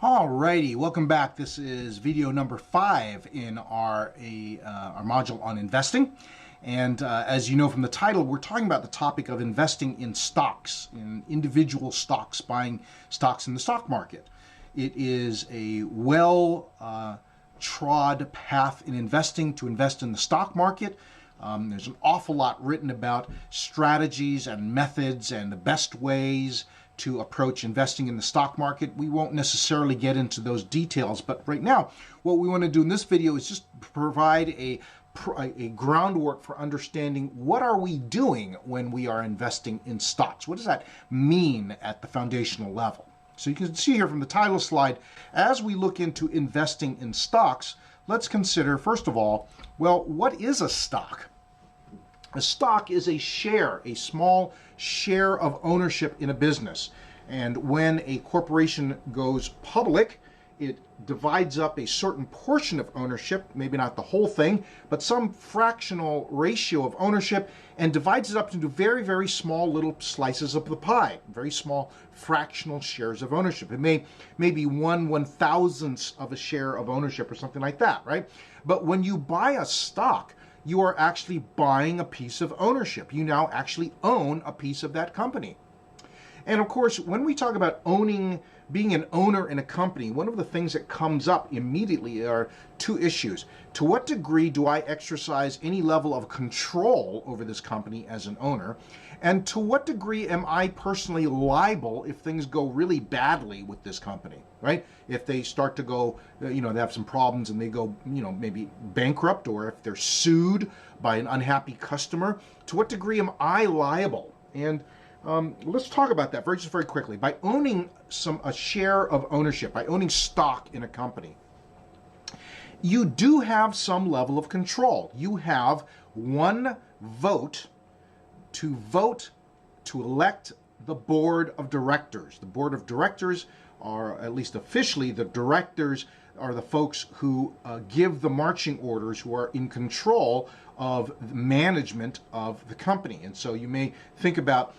Alrighty, welcome back. This is video number 5 in our module on investing. And as you know from the title, we're talking about the topic of investing in stocks, in individual stocks, buying stocks in the stock market. It is a well-trod path in investing to invest in the stock market. There's an awful lot written about strategies and methods and the best ways to approach investing in the stock market. We won't necessarily get into those details, but right now what we want to do in this video is just provide a groundwork for understanding what are we doing when we are investing in stocks. What does that mean at the foundational level? So you can see here from the title slide, as we look into investing in stocks, let's consider first of all, well, what is a stock? A stock is a share, a small share of ownership in a business. And when a corporation goes public, it divides up a certain portion of ownership, maybe not the whole thing, but some fractional ratio of ownership, and divides it up into very, very small little slices of the pie, very small fractional shares of ownership. It may be 1/1000th of a share of ownership or something like that, right? But when you buy a stock, you are actually buying a piece of ownership. You now actually own a piece of that company. And of course, when we talk about being an owner in a company, one of the things that comes up immediately are two issues. To what degree do I exercise any level of control over this company as an owner? And to what degree am I personally liable if things go really badly with this company, right? If they start to go, they have some problems and they go, maybe bankrupt, or if they're sued by an unhappy customer, to what degree am I liable? And let's talk about that very quickly. By owning a share of ownership, by owning stock in a company, you do have some level of control. You have one vote to elect the board of directors. The board of directors are, at least officially, the directors are the folks who give the marching orders, who are in control of the management of the company. And so you may think about,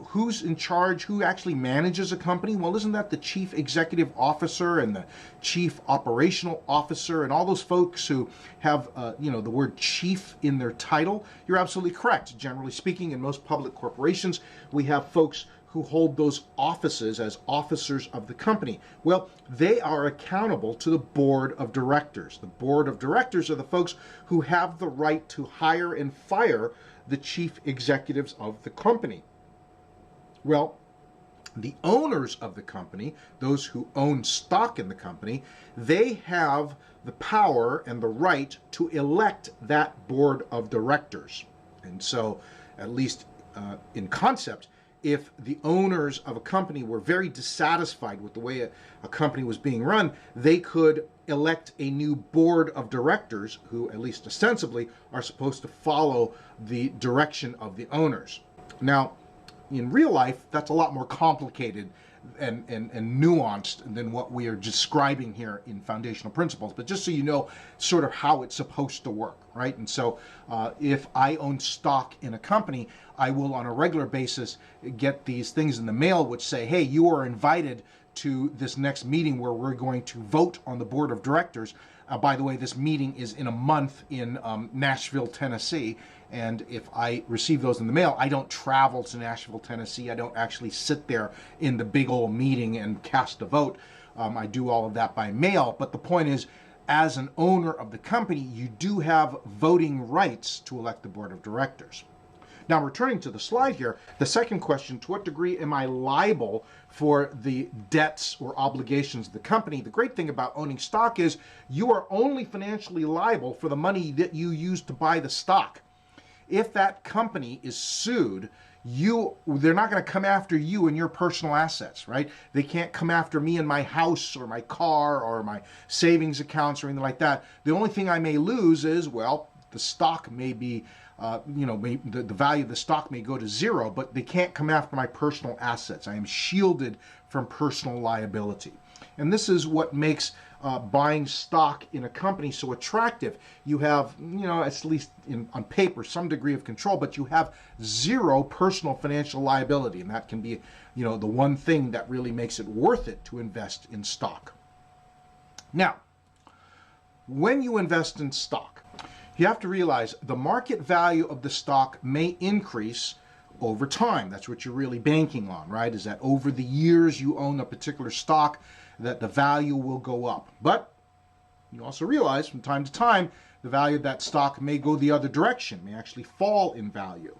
who's in charge, who actually manages a company? Well, isn't that the chief executive officer and the chief operational officer and all those folks who have, the word chief in their title? You're absolutely correct. Generally speaking, in most public corporations, we have folks who hold those offices as officers of the company. Well, they are accountable to the board of directors. The board of directors are the folks who have the right to hire and fire the chief executives of the company. Well, the owners of the company, those who own stock in the company, they have the power and the right to elect that board of directors. And so, at least in concept, if the owners of a company were very dissatisfied with the way a company was being run, they could elect a new board of directors who, at least ostensibly, are supposed to follow the direction of the owners. Now, in real life, that's a lot more complicated and nuanced than what we are describing here in foundational principles, but just so you know sort of how it's supposed to work, right? And so if I own stock in a company, I will on a regular basis get these things in the mail which say, hey, you are invited to this next meeting where we're going to vote on the board of directors. By the way, this meeting is in a month in Nashville, Tennessee. And if I receive those in the mail, I don't travel to Nashville, Tennessee. I don't actually sit there in the big old meeting and cast a vote. I do all of that by mail. But the point is, as an owner of the company, you do have voting rights to elect the board of directors. Now, returning to the slide here, the second question, to what degree am I liable for the debts or obligations of the company? The great thing about owning stock is you are only financially liable for the money that you use to buy the stock. If that company is sued, they're not going to come after you and your personal assets, right? They can't come after me and my house or my car or my savings accounts or anything like that. The only thing I may lose is, well, the stock may be, the value of the stock may go to zero, but they can't come after my personal assets. I am shielded from personal liability. And this is what makes buying stock in a company so attractive. You have, at least on paper, some degree of control, but you have zero personal financial liability. And that can be, the one thing that really makes it worth it to invest in stock. Now, when you invest in stock, you have to realize the market value of the stock may increase over time. That's what you're really banking on, right? Is that over the years you own a particular stock, that the value will go up. But you also realize from time to time, the value of that stock may go the other direction, may actually fall in value.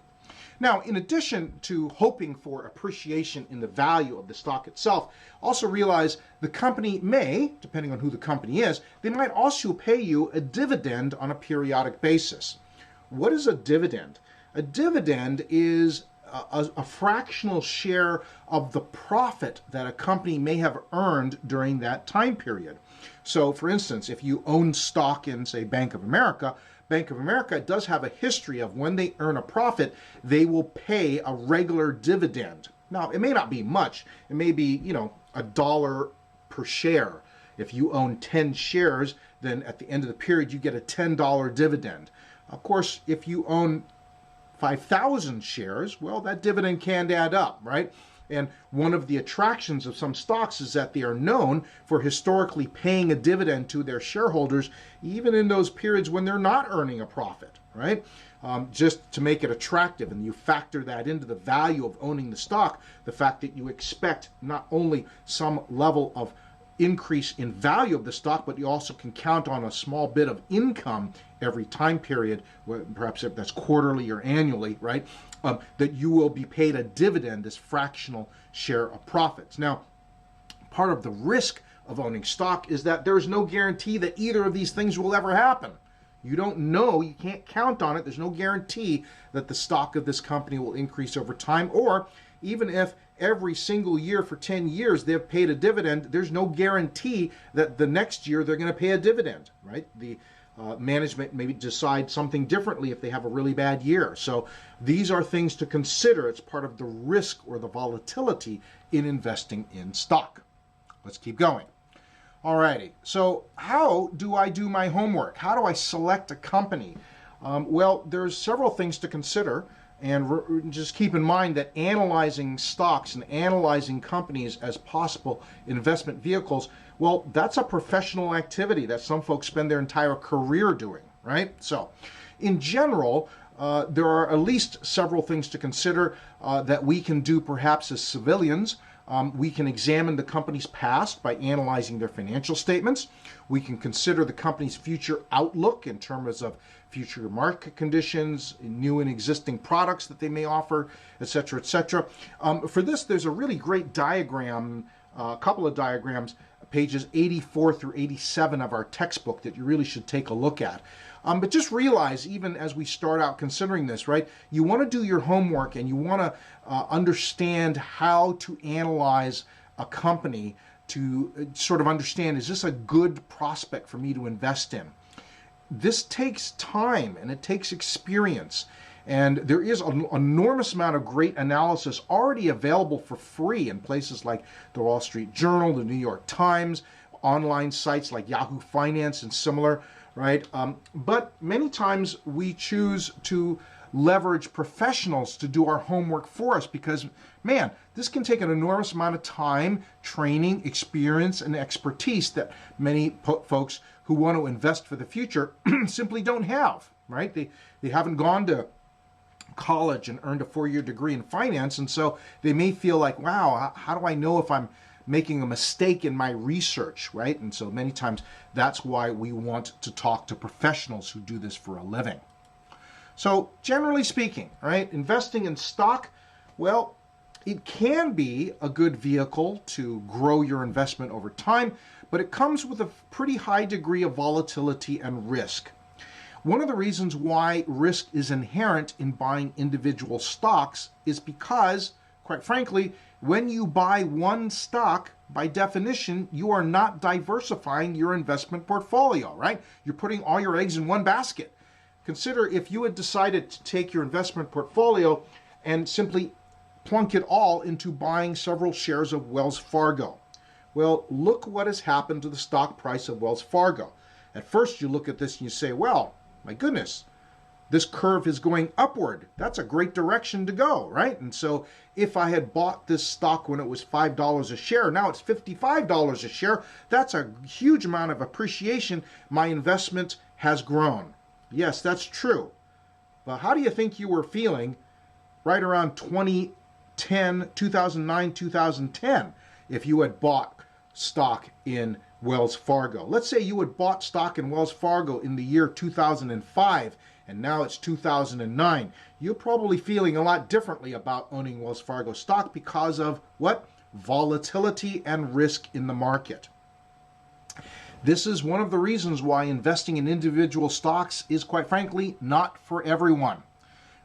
Now, in addition to hoping for appreciation in the value of the stock itself, also realize the company may, depending on who the company is, they might also pay you a dividend on a periodic basis. What is a dividend? A dividend is a fractional share of the profit that a company may have earned during that time period. So, for instance, if you own stock in, say, Bank of America does have a history of when they earn a profit, they will pay a regular dividend. Now, it may not be much. It may be, $1 per share. If you own 10 shares, then at the end of the period, you get a $10 dividend. Of course, if you own 5,000 shares, well, that dividend can add up, right? And one of the attractions of some stocks is that they are known for historically paying a dividend to their shareholders, even in those periods when they're not earning a profit, right? Just to make it attractive, and you factor that into the value of owning the stock, the fact that you expect not only some level of increase in value of the stock, but you also can count on a small bit of income every time period, perhaps if that's quarterly or annually, right? That you will be paid a dividend, this fractional share of profits. Now, part of the risk of owning stock is that there is no guarantee that either of these things will ever happen. You don't know, you can't count on it. There's no guarantee that the stock of this company will increase over time, or even if every single year for 10 years they've paid a dividend, there's no guarantee that the next year they're going to pay a dividend, right? The management maybe decide something differently if they have a really bad year. So these are things to consider. It's part of the risk or the volatility in investing in stock. Let's keep going. Alrighty, so how do I do my homework? How do I select a company? Well, there's several things to consider. And just keep in mind that analyzing stocks and analyzing companies as possible investment vehicles, well, that's a professional activity that some folks spend their entire career doing, right? So, in general, there are at least several things to consider that we can do perhaps as civilians. We can examine the company's past by analyzing their financial statements. We can consider the company's future outlook in terms of future market conditions, new and existing products that they may offer, etc., etc. For this, there's a really great diagram, a couple of diagrams, pages 84 through 87 of our textbook that you really should take a look at. But just realize, even as we start out considering this, right, you want to do your homework and you want to understand how to analyze a company to sort of understand, is this a good prospect for me to invest in? This takes time and it takes experience. And there is an enormous amount of great analysis already available for free in places like the Wall Street Journal, the New York Times, online sites like Yahoo Finance and similar, right? But many times we choose to leverage professionals to do our homework for us because, man, this can take an enormous amount of time, training, experience, and expertise that many folks who want to invest for the future simply don't have, right? They haven't gone to college and earned a 4-year degree in finance, and so they may feel like, wow, how do I know if I'm making a mistake in my research, right? And so many times that's why we want to talk to professionals who do this for a living. So generally speaking, right, investing in stock, well, it can be a good vehicle to grow your investment over time, but it comes with a pretty high degree of volatility and risk. One of the reasons why risk is inherent in buying individual stocks is because, quite frankly, when you buy one stock, by definition, you are not diversifying your investment portfolio, right? You're putting all your eggs in one basket. Consider if you had decided to take your investment portfolio and simply plunk it all into buying several shares of Wells Fargo. Well, look what has happened to the stock price of Wells Fargo. At first, you look at this and you say, well, my goodness, this curve is going upward. That's a great direction to go, right? And so if I had bought this stock when it was $5 a share, now it's $55 a share. That's a huge amount of appreciation. My investment has grown. Yes, that's true. But how do you think you were feeling right around 2010, 2009, 2010 if you had bought stock in Wells Fargo? Let's say you had bought stock in Wells Fargo in the year 2005 and now it's 2009. You're probably feeling a lot differently about owning Wells Fargo stock because of what? Volatility and risk in the market. This is one of the reasons why investing in individual stocks is, quite frankly, not for everyone,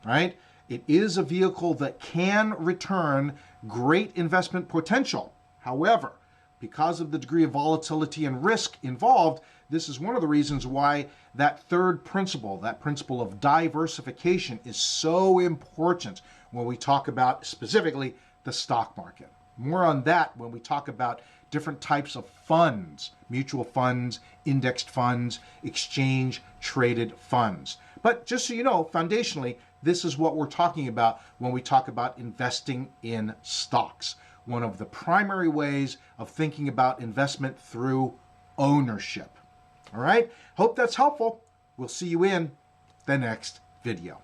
right? It is a vehicle that can return great investment potential. However, because of the degree of volatility and risk involved, this is one of the reasons why that third principle, that principle of diversification, is so important when we talk about specifically the stock market. More on that when we talk about different types of funds, mutual funds, indexed funds, exchange traded funds. But just so you know, foundationally, this is what we're talking about when we talk about investing in stocks. One of the primary ways of thinking about investment through ownership. All right, hope that's helpful. We'll see you in the next video.